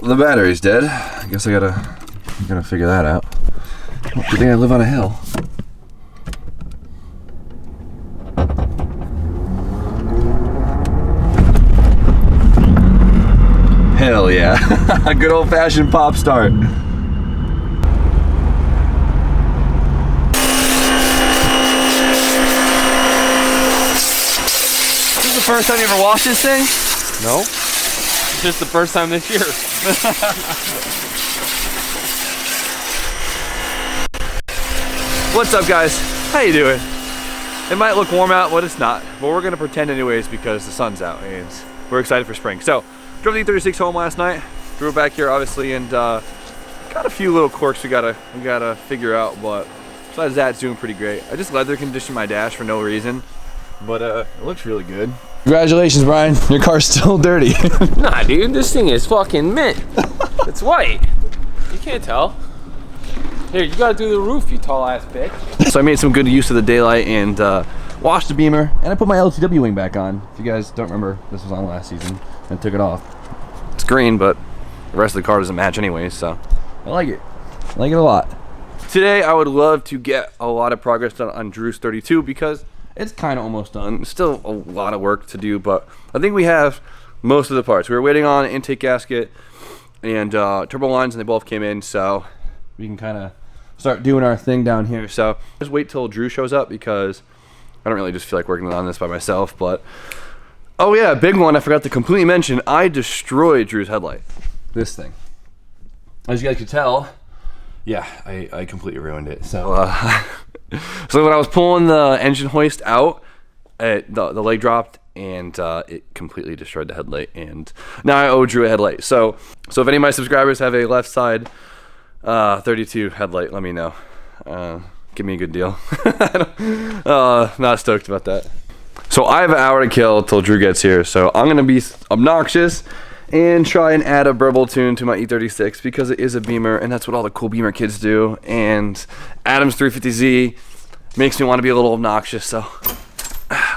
the battery's dead. I guess I gotta figure that out. Well, good thing I live on a hill. Hell yeah. Good old-fashioned pop start. This is the first time you ever washed this thing? No? It's just the first time this year. What's up, guys? How you doing? It might look warm out, but it's not. But we're gonna pretend anyways because the sun's out and we're excited for spring. So, drove the E36 home last night. Drove back here, obviously, and got a few little quirks we gotta figure out. But besides that, it's doing pretty great. I just leather conditioned my dash for no reason, but it looks really good. Congratulations, Brian. Your car's still dirty. Nah, dude, this thing is fucking mint. It's white. You can't tell. Here, you gotta do the roof, you tall ass bitch. So I made some good use of the daylight and washed the Beamer, and I put my LTW wing back on. If you guys don't remember, this was on last season, and took it off. It's green, but the rest of the car doesn't match anyways, so I like it. I like it a lot. Today, I would love to get a lot of progress done on Drew's 32 because it's kind of almost done. Still a lot of work to do, but I think we have most of the parts. We were waiting on an intake gasket and turbo lines, and they both came in, so we can kind of start doing our thing down here. So just wait till Drew shows up because I don't really just feel like working on this by myself. But oh yeah, big one I forgot to completely mention. I destroyed Drew's headlight. This thing, as you guys could tell, yeah, I completely ruined it. So so when I was pulling the engine hoist out, the leg dropped and it completely destroyed the headlight, and now I owe Drew a headlight. So if any of my subscribers have a left side 32 headlight, let me know. Give me a good deal. Not stoked about that. So I have an hour to kill till Drew gets here, so I'm gonna be obnoxious and try and add a burble tune to my E36 because it is a Beamer, and that's what all the cool Beamer kids do. And Adam's 350Z makes me want to be a little obnoxious, so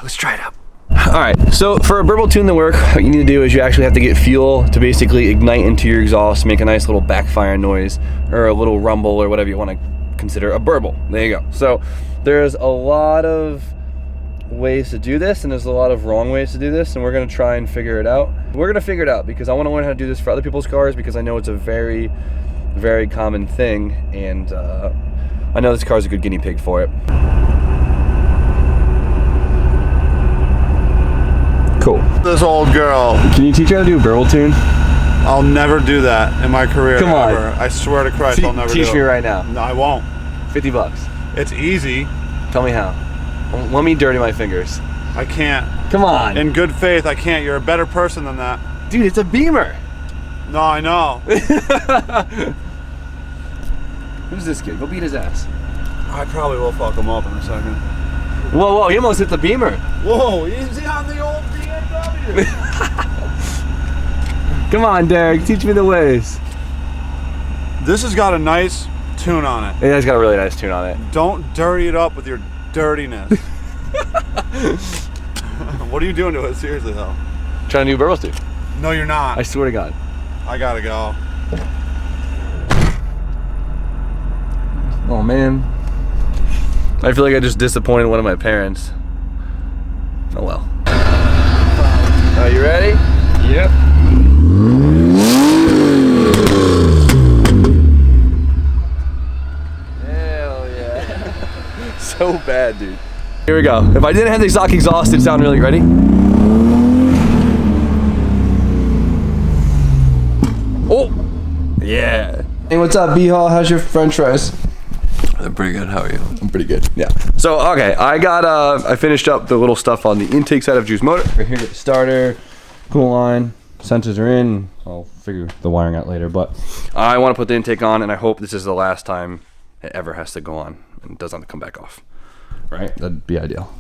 let's try it out. Alright, so for a burble tune to work, what you need to do is you actually have to get fuel to basically ignite into your exhaust, make a nice little backfire noise, or a little rumble, or whatever you want to consider a burble. There you go. So there's a lot of ways to do this, and there's a lot of wrong ways to do this, and we're going to try and figure it out. We're going to figure it out because I want to learn how to do this for other people's cars because I know it's a very, very common thing, and I know this car is a good guinea pig for it. Cool. This old girl. Can you teach her how to do a burble tune? I'll never do that in my career. Come on. Ever. I swear to Christ, I'll never do it. Teach me right now. No, I won't. 50 bucks. It's easy. Tell me how. Let me dirty my fingers. I can't. Come on. In good faith, I can't. You're a better person than that. Dude, it's a Beamer. No, I know. Who's this kid? Go beat his ass. I probably will fuck him up in a second. Whoa, whoa, he almost hit the Beamer. Whoa, easy on the old BMW. Come on, Derek, teach me the ways. This has got a nice tune on it. It has got a really nice tune on it. Don't dirty it up with your dirtiness. What are you doing to it? Seriously, though. Trying to do burbles, dude. No, you're not. I swear to God. I gotta go. Oh, man. I feel like I just disappointed one of my parents. Oh, well. Are you ready? Yep. Hell yeah. So bad, dude. Here we go. If I didn't have the stock exhaust, it'd sound really ready. Oh! Yeah. Hey, what's up, B-Hall? How's your french fries? I'm pretty good. How are you? I'm pretty good. Yeah. So okay, I finished up the little stuff on the intake side of Drew's motor. We're here at the starter, cool line, sensors are in. I'll figure the wiring out later, but I want to put the intake on, and I hope this is the last time it ever has to go on and doesn't have to come back off. Right? That'd be ideal.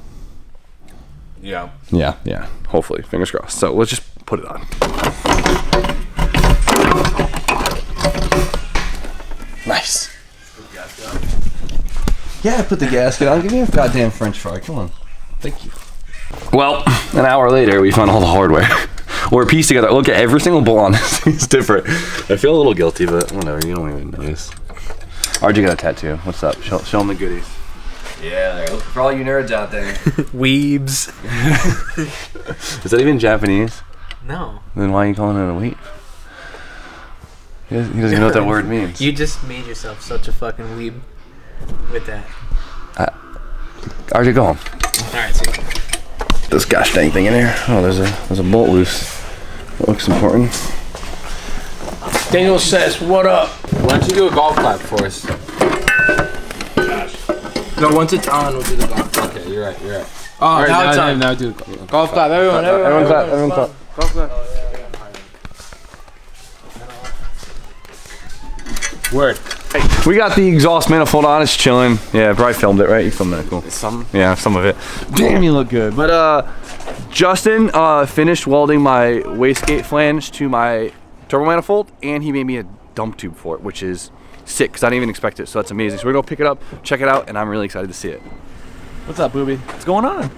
Yeah. Yeah, yeah. Hopefully, fingers crossed. So let's just put it on. Nice. Yeah, put the gasket on. Give me a goddamn french fry. Come on. Thank you. Well, an hour later, we found all the hardware. We're pieced together. Look at every single bolt on this thing is different. I feel a little guilty, but whatever. You don't even notice. RJ got a tattoo. What's up? Show them the goodies. Yeah, for all you nerds out there. Weebs. Is that even Japanese? No. Then why are you calling it a weeb? He doesn't even know what that word means. You just made yourself such a fucking weeb with that. RJ, go home. Alright, see. This gosh dang thing in here. Oh, there's a bolt loose. That looks important. Daniel says, what up? Why don't you do a golf clap for us? No, once it's on, we'll do the golf clap. Okay, you're right. Oh, right, now it's on. Now do a golf clap. Everyone clap. Golf clap. Word. Hey, we got the exhaust manifold on. It's chilling. Yeah, probably filmed it, right? You filmed that, cool. Yeah, some of it. Damn, you look good. But Justin finished welding my wastegate flange to my turbo manifold, and he made me a dump tube for it, which is sick because I didn't even expect it. So that's amazing. So we're gonna pick it up, check it out, and I'm really excited to see it. What's up, booby? What's going on?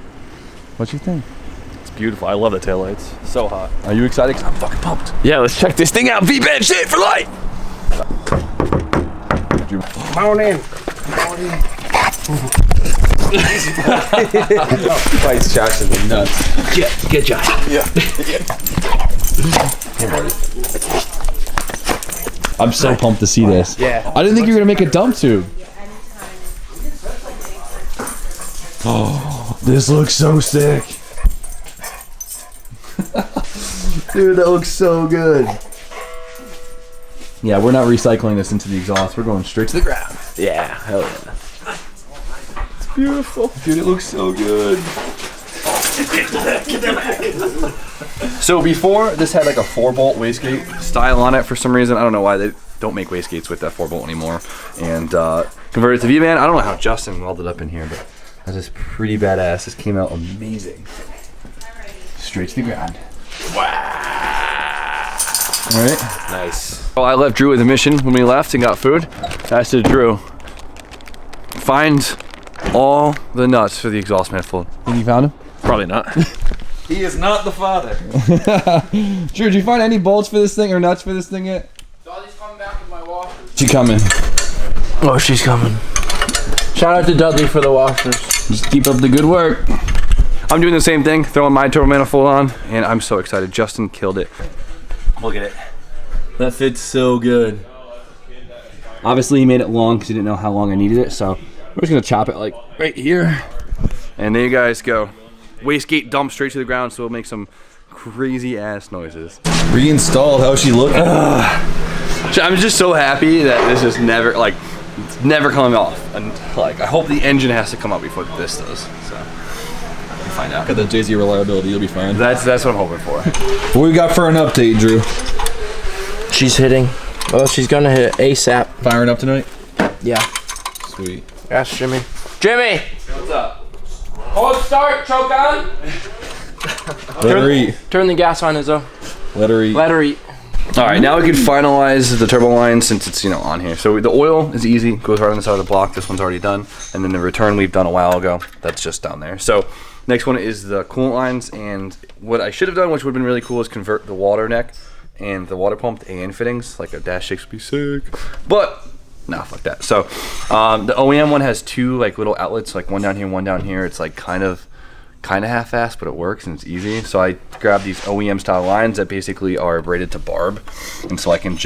What you think? It's beautiful. I love the taillights. So hot. Are you excited? Cause I'm fucking pumped. Yeah, let's check this thing out. V-band shit for life. Morning. Fights Josh in the nuts. Get Josh. Yeah. Hey, buddy. I'm so pumped to see this. Yeah. I didn't think you were gonna make a dump tube. Oh, this looks so sick. Dude, that looks so good. Yeah, we're not recycling this into the exhaust. We're going straight to the ground. Yeah, hell yeah. It's beautiful. Dude, it looks so good. So before, this had like a 4-bolt wastegate style on it for some reason. I don't know why they don't make wastegates with that 4-bolt anymore. And converted to V-band. I don't know how Justin welded up in here, but that is pretty badass. This came out amazing. Straight to the ground. Wow. All right. Nice. Well, I left Drew with a mission when we left and got food. I said, Drew, find all the nuts for the exhaust manifold. Think you found them? Probably not. He is not the father. Drew, did you find any bolts for this thing or nuts for this thing yet? Dudley's coming back with my washer. She coming. Oh, she's coming. Shout out to Dudley for the washers. Just keep up the good work. I'm doing the same thing, throwing my turbo manifold on, and I'm so excited. Justin killed it. Look at it. That fits so good. Obviously, he made it long because he didn't know how long I needed it, so we're just gonna chop it like right here. And there you guys go. Wastegate dump straight to the ground, so it'll make some crazy ass noises. Reinstalled. How's she looking? I'm just so happy that this is never like it's never coming off, and like I hope the engine has to come up before this does. So we'll find out. Got the JZ reliability. You'll be fine. That's what I'm hoping for. What we got for an update, Drew? She's hitting. Well, she's gonna hit ASAP. Firing up tonight? Yeah. Sweet. Ask Jimmy. Jimmy! What's up? Hold start, choke on. Let her eat. Turn the gas on, Izzo. Let her eat. Let her eat. All right, now we can finalize the turbo line since it's on here. So the oil is easy, goes right on the side of the block. This one's already done, and then the return we've done a while ago. That's just down there. So next one is the coolant lines, and what I should have done, which would have been really cool, is convert the water neck and the water pump to AN fittings. Like a dash 6 would be sick, but no, fuck that. So the OEM one has 2 like little outlets, like one down here, one down here. It's like kind of half-assed, but it works and it's easy. So I grabbed these OEM style lines that basically are braided to barb, and so I can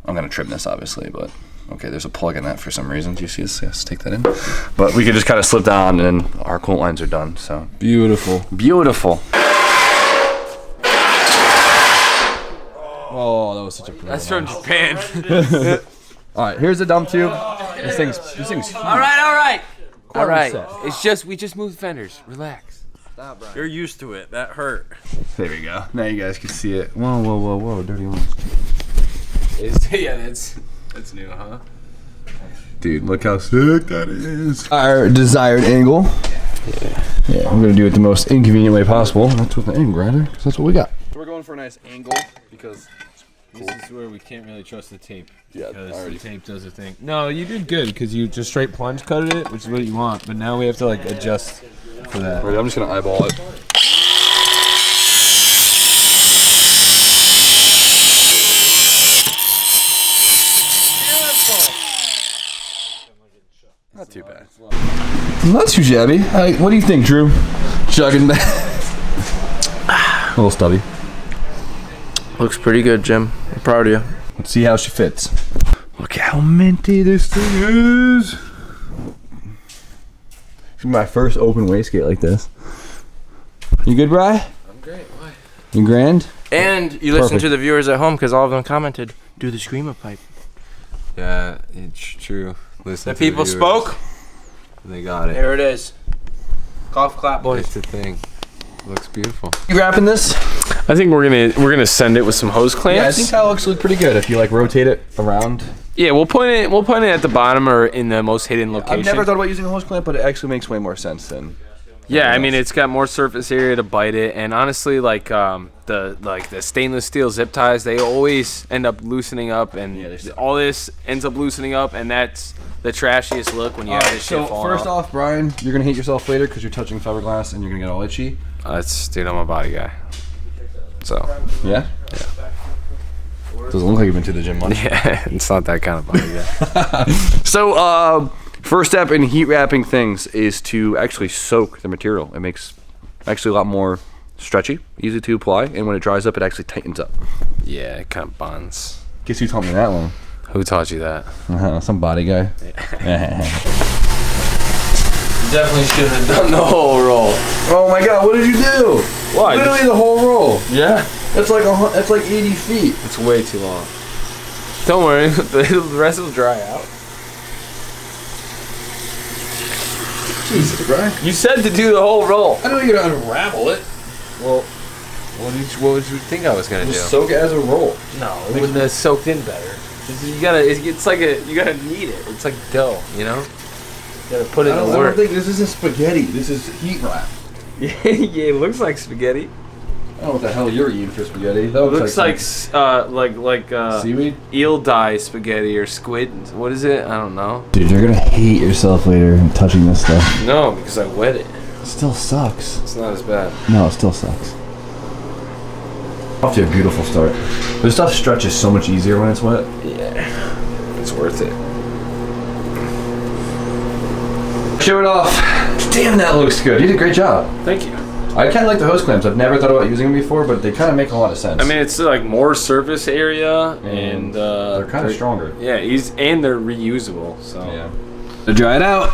I'm gonna trim this obviously, but okay, there's a plug in that for some reason. Do you see this? Yes, take that in. But we could just kind of slip down and our coolant lines are done. So Beautiful. beautiful. Oh, that was such a cool. That's from Japan. All right, here's the dump tube. This thing's huge. All right. set. We just moved fenders. Relax. Stop, Brian. You're used to it. That hurt. There we go. Now you guys can see it. Whoa, dirty ones. That's new, huh? Dude, look how sick that is. Our desired angle. Yeah, I'm gonna do it the most inconvenient way possible. That's with the angle grinder, because that's what we got. We're going for a nice angle because This is where we can't really trust the tape. Yeah, because the tape does a thing. No, you did good because you just straight plunge cutted it, which is what you want. But now we have to like adjust for that. I'm just gonna eyeball it. too bad. Not too shabby. What do you think, Drew? Chugging back. A little stubby. Looks pretty good, Jim. I'm proud of you. Let's see how she fits. Look how minty this thing is. This is my first open wastegate like this. You good, Bri? I'm great. Why? You grand? And you listen Perfect. to the viewers at home because all of them commented, do the screamer pipe. Yeah, it's true. Listen The people spoke. They got it. There it is. Golf clap, boys. It's the thing. Looks beautiful. You wrapping this? I think we're gonna send it with some hose clamps. Yeah, I think that looks pretty good if you like rotate it around. Yeah, we'll put it at the bottom or in the most hidden location. I've never thought about using a hose clamp, but it actually makes way more sense than. Yeah, I mean it's got more surface area to bite it, and honestly, like the stainless steel zip ties, they always end up loosening up, and all this ends up loosening up, and that's the trashiest look when you have this shit So falling first off. off, Brian, you're gonna hate yourself later because you're touching fiberglass and you're gonna get all itchy. Dude, I'm a body guy. So Yeah. Doesn't look like you've been to the gym much. yeah, it's not that kind of body guy. So, first step in heat wrapping things is to actually soak the material. It makes actually a lot more stretchy, easy to apply, and when it dries up, it actually tightens up. Yeah, it kind of bonds. Guess who taught me that one? Who taught you that? Some body guy. Definitely should have done the whole roll. Oh my God! What did you do? Why? Literally the whole roll. Yeah. That's like 80 feet. It's way too long. Don't worry, the rest will dry out. Jesus, Brian. You said to do the whole roll. I know you're gonna unravel it. Well, what did you think I was gonna do? Just soak it as a roll. No, it wouldn't have soaked in better. You gotta knead it. It's like dough, you know? You gotta put it I in don't work. think this isn't spaghetti. This is heat wrap. Yeah, it looks like spaghetti. I don't know what the hell you're eating for spaghetti. That It looks like seaweed. eel dye spaghetti or squid. What is it? I don't know. Dude, you're gonna hate yourself later touching this stuff. No, because I wet it. It still sucks. It's not as bad. No, it still sucks. Off to a beautiful start. This stuff stretches so much easier when it's wet. Yeah, it's worth it. Show it off. Damn, that looks good. You did a great job. Thank you. I kind of like the hose clamps. I've never thought about using them before, but they kind of make a lot of sense. I mean, it's like more surface area, and they're kind of stronger. Yeah, and they're reusable. So Yeah. To dry it out.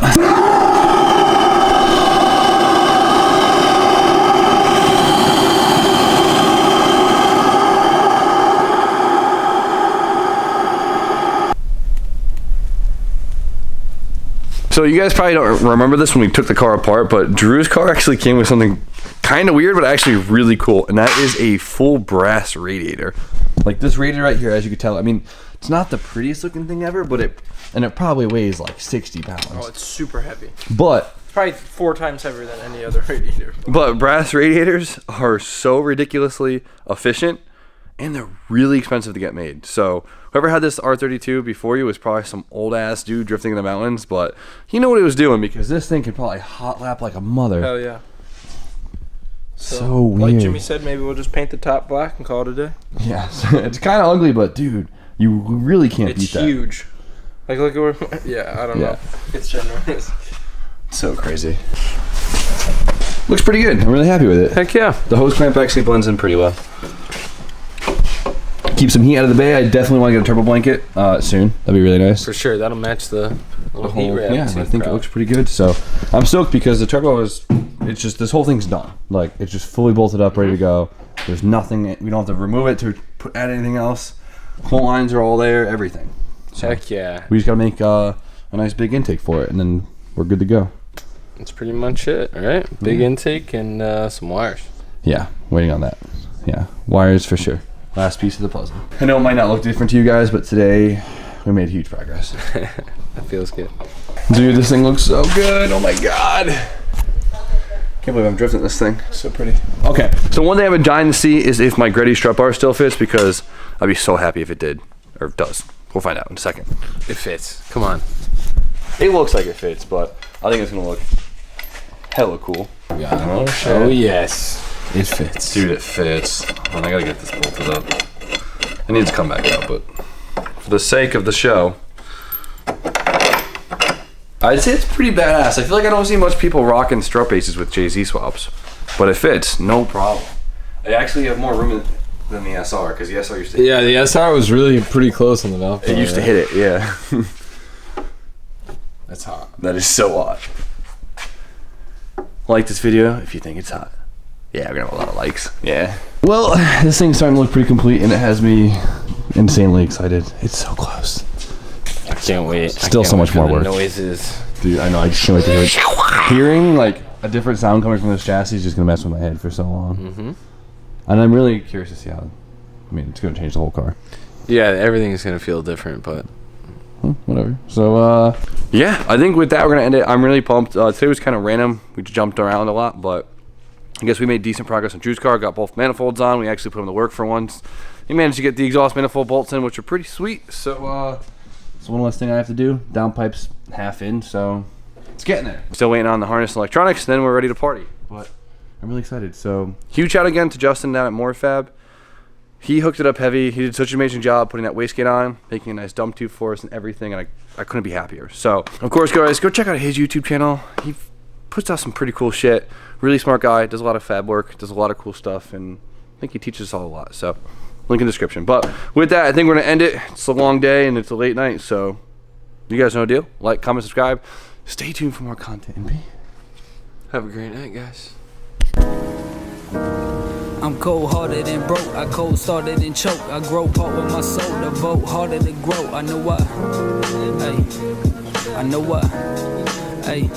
So you guys probably don't remember this when we took the car apart, but Drew's car actually came with something kind of weird, but actually really cool, and that is a full brass radiator. Like this radiator right here, as you can tell. I mean, it's not the prettiest looking thing ever, but it probably weighs like 60 pounds. Oh, it's super heavy. But It's probably 4 times heavier than any other radiator. But brass radiators are so ridiculously efficient, and they're really expensive to get made. So whoever had this R32 before you was probably some old ass dude drifting in the mountains, but he knew what he was doing because this thing could probably hot lap like a mother. Hell yeah. So weird. Like Jimmy said, maybe we'll just paint the top black and call it a day. Yeah, it's kind of ugly, but dude, you really can't beat It's that. huge. Like, look at where. Yeah, I don't know. It's ginormous. So crazy. Looks pretty good. I'm really happy with it. heck yeah. the hose clamp actually blends in pretty well. Keep some heat out of the bay. I definitely want to get a turbo blanket soon. That'd be really nice. For sure, that'll match the little heat wrap. Yeah, too, I think it bro. looks pretty good. So I'm stoked because the turbo is. It's just this whole thing's done. Like it's just fully bolted up, ready to go. There's nothing. We don't have to remove it to add anything else. Coolant lines are all there. Everything. So Heck yeah. we just gotta make a nice big intake for it, and then we're good to go. That's pretty much it, all right? Big intake and some wires. Yeah, waiting on that. Yeah, wires for sure. Last piece of the puzzle. I know it might not look different to you guys, but today we made huge progress. That feels good. Dude, this thing looks so good. Oh my god. Can't believe I'm drifting this thing. So pretty. Okay, so one thing I've been dying to see is if my Gretty strut bar still fits, because I'd be so happy if it did, or does. We'll find out in a second. It fits. Come on. It looks like it fits, but I think it's gonna look hella cool. Yeah, Oh, yes. It fits. Dude, it fits. And I gotta get this bolted up. It needs to come back out, but for the sake of the show, I'd say it's pretty badass. I feel like I don't see much people rocking strut bases with JZ swaps, but it fits, no problem. I actually have more room than the SR because the SR used to. Yeah, the SR was really pretty close on the valve. It used to hit it, yeah. That's hot. That is so hot. Like this video if you think it's hot. Yeah, we're gonna have a lot of likes. Yeah. Well, this thing's starting to look pretty complete, and it has me insanely excited. It's so close. I can't wait. Still so much more work. Noises. Dude, I know, I just can't wait to hear it. Hearing like a different sound coming from this chassis is just gonna mess with my head for so long. Mm-hmm. And I'm really curious to see how. I mean, it's gonna change the whole car. Yeah, everything's gonna feel different, but Whatever. So, yeah, I think with that we're gonna end it. I'm really pumped. Today was kind of random. We jumped around a lot, but I guess we made decent progress on Drew's car. Got both manifolds on. We actually put them to work for once. He managed to get the exhaust manifold bolts in, which are pretty sweet. So, it's one less thing I have to do. Downpipe's half in, so it's getting there. Still waiting on the harness and electronics, then we're ready to party. But I'm really excited. So, huge shout again to Justin down at Morfab. He hooked it up heavy. He did such an amazing job putting that wastegate on, making a nice dump tube for us and everything, and I couldn't be happier. So, of course, guys, go check out his YouTube channel. He puts out some pretty cool shit. Really smart guy, does a lot of fab work, does a lot of cool stuff, and I think he teaches us all a lot. So, link in the description. But with that, I think we're going to end it. It's a long day, and it's a late night, so you guys know the deal. Like, comment, subscribe. Stay tuned for more content. And have a great night, guys. I'm cold-hearted and broke, I cold-started and choke. I grow part with my soul, devote harder to grow. I know why, hey, I know why, hey.